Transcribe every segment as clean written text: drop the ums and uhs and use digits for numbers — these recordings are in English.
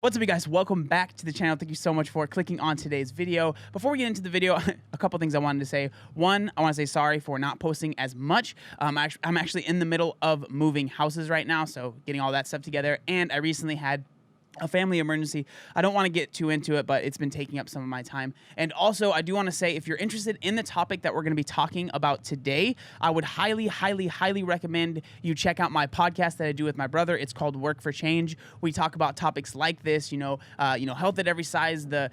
What's up, you guys? Welcome back to the channel. Thank you so much for clicking on today's video. Before we get into the video, a couple things I wanted to say. One, I want to say sorry for not posting as much. I'm actually in the middle of moving houses right now, so getting all that stuff together. And I recently had a family emergency. I don't want to get too into it, but it's been taking up some of my time. And also, I do want to say, if you're interested in the topic that we're going to be talking about today, I would highly recommend you check out my podcast that I do with my brother. It's called Work for Change. We talk about topics like this, health at every size, the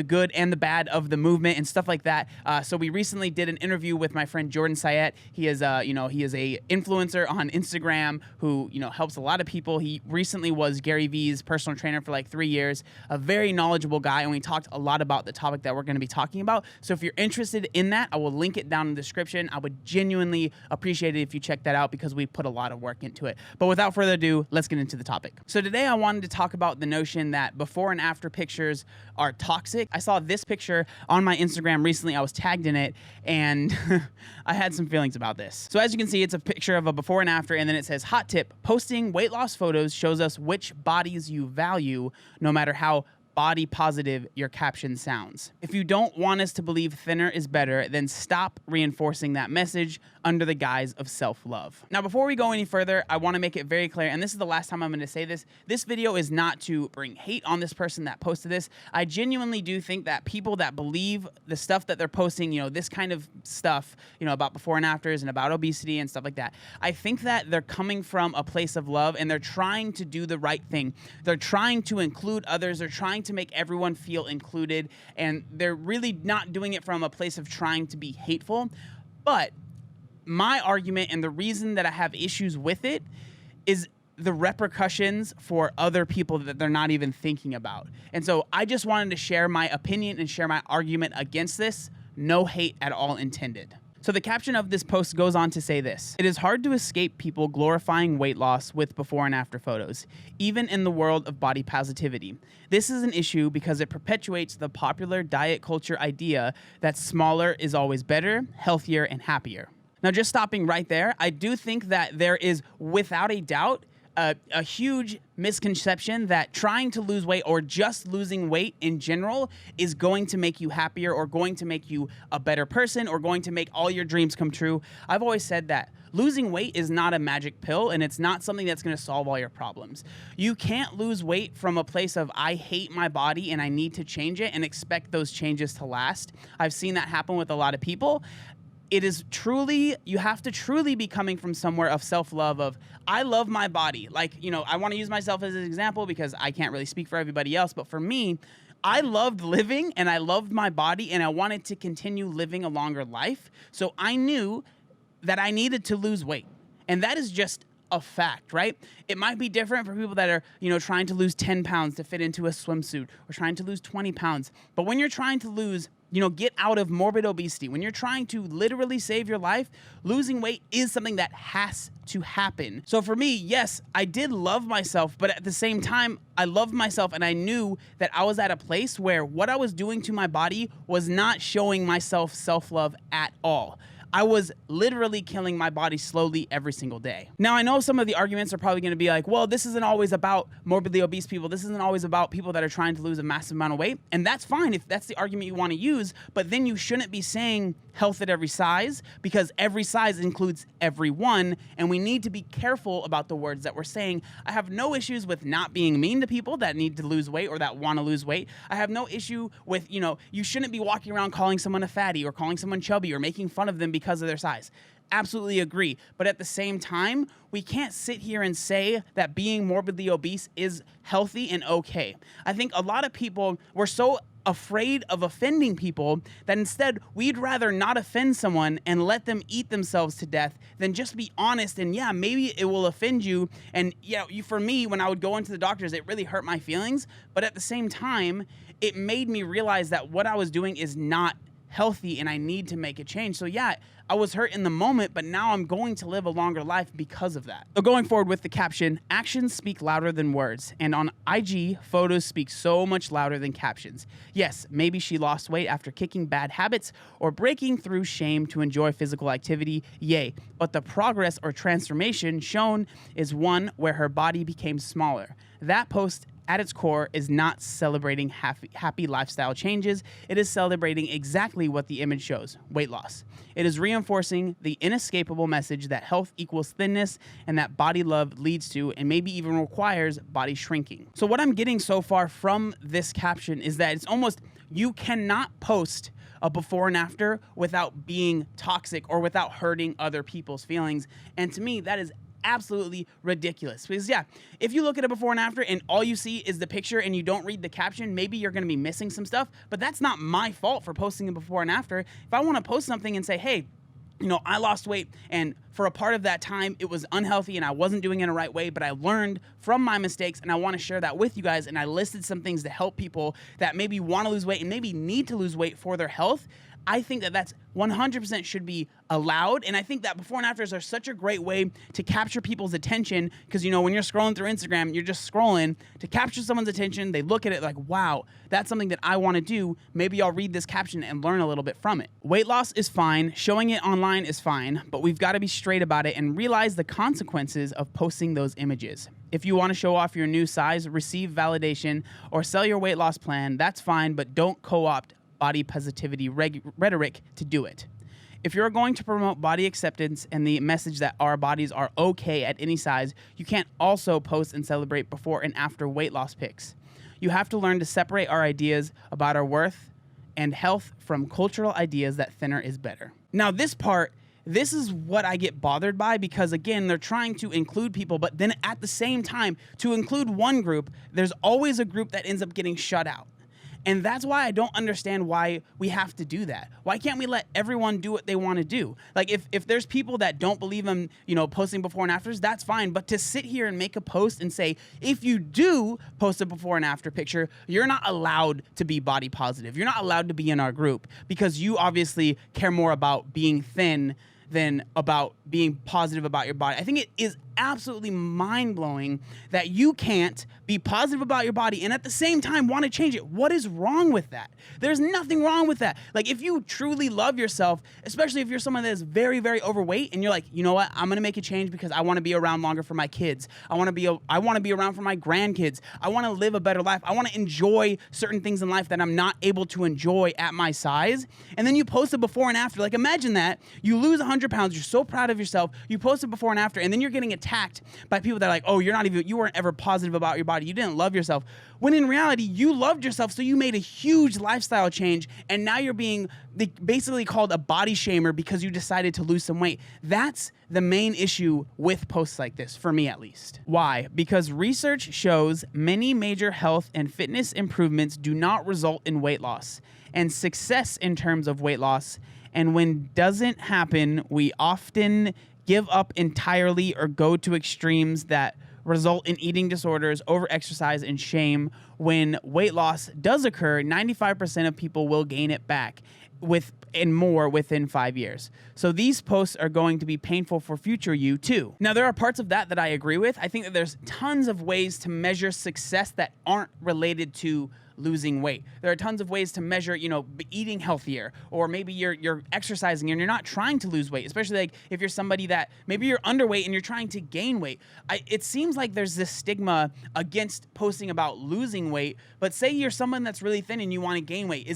good and the bad of the movement and stuff like that. So we recently did an interview with my friend Jordan Sayet. He is a influencer on Instagram who, helps a lot of people. He recently was Gary Vee's personal trainer for like 3 years, a very knowledgeable guy, and we talked a lot about the topic that we're going to be talking about. So if you're interested in that, I will link it down in the description. I would genuinely appreciate it if you check that out because we put a lot of work into it. But without further ado, let's get into the topic. So today I wanted to talk about the notion that before and after pictures are toxic. I saw this picture on my Instagram recently. I was tagged in it, and I had some feelings about this. So as you can see, it's a picture of a before and after, and then it says, hot tip, posting weight loss photos shows us which bodies you value, no matter how body positive your caption sounds. If you don't want us to believe thinner is better, then stop reinforcing that message under the guise of self-love. Now, before we go any further, I want to make it very clear, and this is the last time I'm going to say this, this video is not to bring hate on this person that posted this. I genuinely do think that people that believe the stuff that they're posting, this kind of stuff, about before and afters and about obesity and stuff like that, I think that they're coming from a place of love and they're trying to do the right thing. They're trying to include others. They're trying to make everyone feel included, and they're really not doing it from a place of trying to be hateful. But my argument and the reason that I have issues with it is the repercussions for other people that they're not even thinking about. And so I just wanted to share my opinion and share my argument against this. No hate at all intended. So the caption of this post goes on to say this: it is hard to escape people glorifying weight loss with before and after photos, even in the world of body positivity. This is an issue because it perpetuates the popular diet culture idea that smaller is always better, healthier, and happier. Now, just stopping right there, I do think that there is, without a doubt, a huge misconception that trying to lose weight or just losing weight in general is going to make you happier or going to make you a better person or going to make all your dreams come true. I've always said that losing weight is not a magic pill, and it's not something that's going to solve all your problems. You can't lose weight from a place of I hate my body and I need to change it and expect those changes to last. I've seen that happen with a lot of people. It is truly, you have to truly be coming from somewhere of self-love of, I love my body. Like, I want to use myself as an example because I can't really speak for everybody else. But for me, I loved living and I loved my body and I wanted to continue living a longer life. So I knew that I needed to lose weight. And that is just a fact, right? It might be different for people that are, trying to lose 10 pounds to fit into a swimsuit or trying to lose 20 pounds. But when you're trying to lose, get out of morbid obesity, when you're trying to literally save your life, losing weight is something that has to happen. So for me, yes, I did love myself, but at the same time, I loved myself and I knew that I was at a place where what I was doing to my body was not showing myself self-love at all. I was literally killing my body slowly every single day. Now, I know some of the arguments are probably going to be like, well, this isn't always about morbidly obese people. This isn't always about people that are trying to lose a massive amount of weight. And that's fine if that's the argument you want to use, but then you shouldn't be saying health at every size, because every size includes everyone, and we need to be careful about the words that we're saying. I have no issues with not being mean to people that need to lose weight or that want to lose weight. I have no issue with, you shouldn't be walking around calling someone a fatty or calling someone chubby or making fun of them because of their size. Absolutely agree. But at the same time, we can't sit here and say that being morbidly obese is healthy and okay. I think a lot of people, we're so afraid of offending people that instead we'd rather not offend someone and let them eat themselves to death than just be honest. And yeah, maybe it will offend you. And for me, when I would go into the doctors, it really hurt my feelings. But at the same time, it made me realize that what I was doing is not healthy and I need to make a change. So yeah, I was hurt in the moment, but now I'm going to live a longer life because of that. So going forward with the caption, actions speak louder than words. And on IG, photos speak so much louder than captions. Yes, maybe she lost weight after kicking bad habits or breaking through shame to enjoy physical activity. Yay. But the progress or transformation shown is one where her body became smaller. That post at its core is not celebrating happy lifestyle changes. It is celebrating exactly what the image shows: weight loss. It is reinforcing the inescapable message that health equals thinness and that body love leads to and maybe even requires body shrinking. So what I'm getting so far from this caption is that it's almost, you cannot post a before and after without being toxic or without hurting other people's feelings. And to me, that is absolutely ridiculous. Because yeah, if you look at a before and after and all you see is the picture and you don't read the caption, maybe you're gonna be missing some stuff, but that's not my fault for posting a before and after. If I wanna post something and say, hey, you know, I lost weight and for a part of that time it was unhealthy and I wasn't doing it in the right way, but I learned from my mistakes and I want to share that with you guys, and I listed some things to help people that maybe want to lose weight and maybe need to lose weight for their health. I think that that's 100% should be allowed. And I think that before and afters are such a great way to capture people's attention, because, you know, when you're scrolling through Instagram, you're just scrolling to capture someone's attention. They look at it like, wow, that's something that I want to do. Maybe I'll read this caption and learn a little bit from it. Weight loss is fine. Showing it online is fine, but we've got to be straight about it and realize the consequences of posting those images. If you want to show off your new size, receive validation, or sell your weight loss plan, that's fine, but don't co-opt body positivity rhetoric to do it. If you're going to promote body acceptance and the message that our bodies are okay at any size, you can't also post and celebrate before and after weight loss pics. You have to learn to separate our ideas about our worth and health from cultural ideas that thinner is better. Now, this is what I get bothered by, because again, they're trying to include people, but then at the same time, to include one group, there's always a group that ends up getting shut out. And that's why I don't understand why we have to do that. Why can't we let everyone do what they want to do? Like if there's people that don't believe in, you know, posting before and afters, that's fine. But to sit here and make a post and say, if you do post a before and after picture, you're not allowed to be body positive. You're not allowed to be in our group because you obviously care more about being thin than about being positive about your body. I think it is absolutely mind-blowing that you can't be positive about your body and at the same time want to change it. What is wrong with that? There's nothing wrong with that. Like, if you truly love yourself, especially if you're someone that is very, very overweight and you're like, you know what, I'm going to make a change because I want to be around longer for my kids. I want to be around for my grandkids. I want to live a better life. I want to enjoy certain things in life that I'm not able to enjoy at my size. And then you post a before and after. Like, imagine that. You lose 100 pounds. You're so proud of yourself. You post a before and after, and then you're getting attacked by people that are like, oh, you weren't ever positive about your body. You didn't love yourself. When in reality, you loved yourself, so you made a huge lifestyle change, and now you're being basically called a body shamer because you decided to lose some weight. That's the main issue with posts like this, for me at least. Why? Because research shows many major health and fitness improvements do not result in weight loss and success in terms of weight loss. And when doesn't happen, we often give up entirely or go to extremes that result in eating disorders, overexercise, and shame. When weight loss does occur, 95% of people will gain it back and more within 5 years. So these posts are going to be painful for future you too. Now, there are parts of that I agree with. I think that there's tons of ways to measure success that aren't related to losing weight. There are tons of ways to measure, you know, eating healthier, or maybe you're exercising and you're not trying to lose weight, especially like if you're somebody that maybe you're underweight and you're trying to gain weight. It seems like there's this stigma against posting about losing weight, but say you're someone that's really thin and you want to gain weight.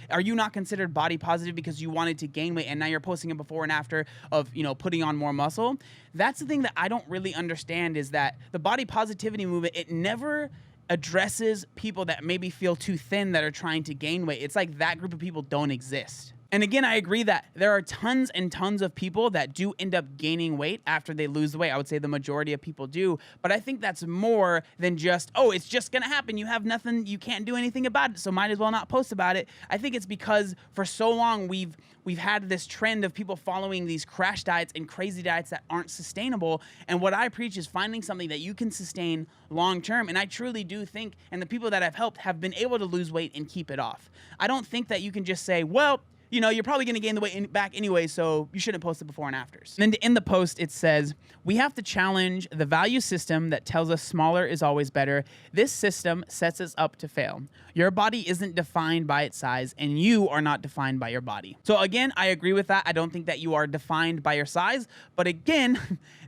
Are you not considered body positive because you wanted to gain weight and now you're posting a before and after of, you know, putting on more muscle? That's the thing that I don't really understand, is that the body positivity movement, it never addresses people that maybe feel too thin that are trying to gain weight. It's like that group of people don't exist. And again, I agree that there are tons and tons of people that do end up gaining weight after they lose the weight. I would say the majority of people do, but I think that's more than just, oh, it's just gonna happen. You have nothing, you can't do anything about it, so might as well not post about it. I think it's because for so long we've had this trend of people following these crash diets and crazy diets that aren't sustainable. And what I preach is finding something that you can sustain long term. And I truly do think, and the people that I've helped have been able to lose weight and keep it off. I don't think that you can just say, well, you know, you're probably going to gain the weight back anyway, so you shouldn't post the before and afters. And then to end the post, it says, we have to challenge the value system that tells us smaller is always better. This system sets us up to fail. Your body isn't defined by its size, and you are not defined by your body. So again, I agree with that. I don't think that you are defined by your size, but again,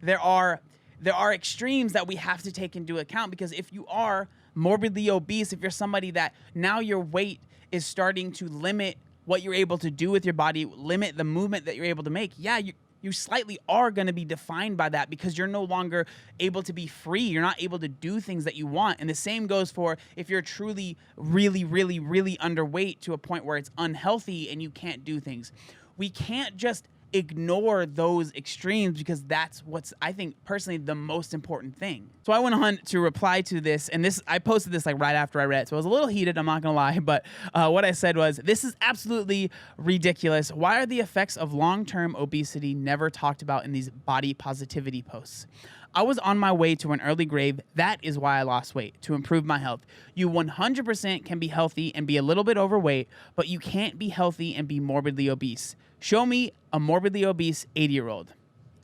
there are there are extremes that we have to take into account, because if you are morbidly obese, if you're somebody that now your weight is starting to limit what you're able to do with your body, limit the movement that you're able to make, yeah, you slightly are going to be defined by that, because you're no longer able to be free. You're not able to do things that you want. And the same goes for if you're truly really, really, really underweight to a point where it's unhealthy and you can't do things. We can't just ignore those extremes, because that's what's, I think, personally the most important thing. So I went on to reply to this, and I posted this like right after I read it, so I was a little heated, I'm not gonna lie, but what I said was, this is absolutely ridiculous. Why are the effects of long-term obesity never talked about in these body positivity posts? I was on my way to an early grave. That is why I lost weight, to improve my health. You 100% can be healthy and be a little bit overweight, but you can't be healthy and be morbidly obese. Show me a morbidly obese 80-year-old.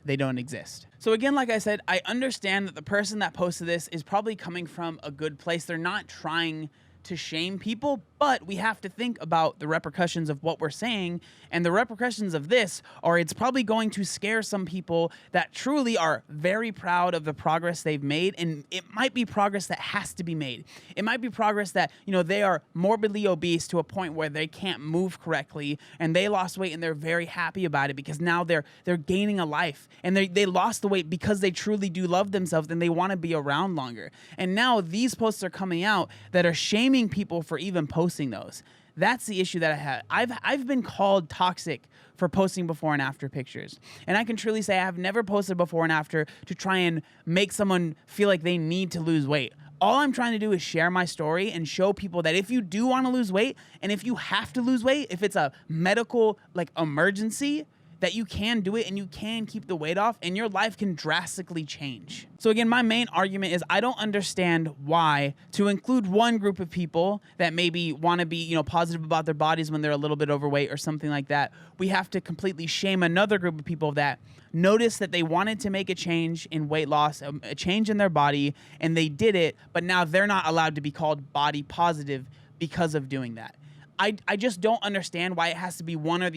They don't exist. So again, like I said, I understand that the person that posted this is probably coming from a good place. They're not trying to shame people, but we have to think about the repercussions of what we're saying, and the repercussions of this are, it's probably going to scare some people that truly are very proud of the progress they've made, and it might be progress that has to be made. It might be progress that, you know, they are morbidly obese to a point where they can't move correctly, and they lost weight and they're very happy about it, because now they're gaining a life, and they lost the weight because they truly do love themselves and they want to be around longer. And now these posts are coming out that are shaming people for even posting those. That's the issue that I had. I've been called toxic for posting before and after pictures. And I can truly say I have never posted before and after to try and make someone feel like they need to lose weight. All I'm trying to do is share my story and show people that if you do want to lose weight, and if you have to lose weight, if it's a medical like emergency, that you can do it and you can keep the weight off and your life can drastically change. So again, my main argument is I don't understand why to include one group of people that maybe want to be, you know, positive about their bodies when they're a little bit overweight or something like that, we have to completely shame another group of people that noticed that they wanted to make a change in weight loss, a change in their body, and they did it, but now they're not allowed to be called body positive because of doing that. I just don't understand why it has to be one or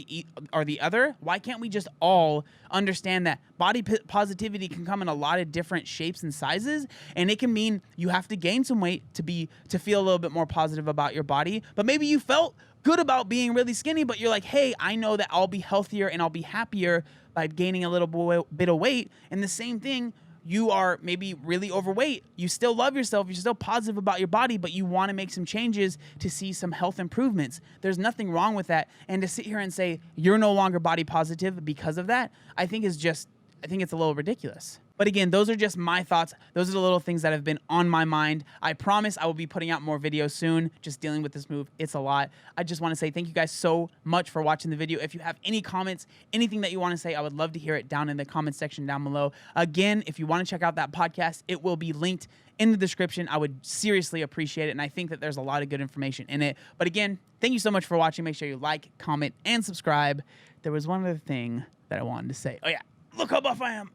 the other. Why can't we just all understand that body positivity can come in a lot of different shapes and sizes, and it can mean you have to gain some weight to feel a little bit more positive about your body, but maybe you felt good about being really skinny, but you're like, hey, I know that I'll be healthier and I'll be happier by gaining a little bit of weight. And the same thing, you are maybe really overweight, you still love yourself, you're still positive about your body, but you want to make some changes to see some health improvements. There's nothing wrong with that. And to sit here and say you're no longer body positive because of that, I think it's a little ridiculous. But again, those are just my thoughts. Those are the little things that have been on my mind. I promise I will be putting out more videos soon, just dealing with this move. It's a lot. I just want to say thank you guys so much for watching the video. If you have any comments, anything that you want to say, I would love to hear it down in the comment section down below. Again, if you want to check out that podcast, it will be linked in the description. I would seriously appreciate it, and I think that there's a lot of good information in it. But again, thank you so much for watching. Make sure you like, comment, and subscribe. There was one other thing that I wanted to say. Oh yeah, look how buff I am.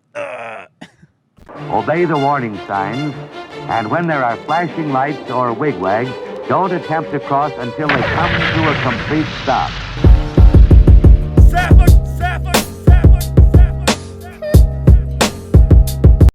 Obey the warning signs, and when there are flashing lights or wigwags, don't attempt to cross until they come to a complete stop.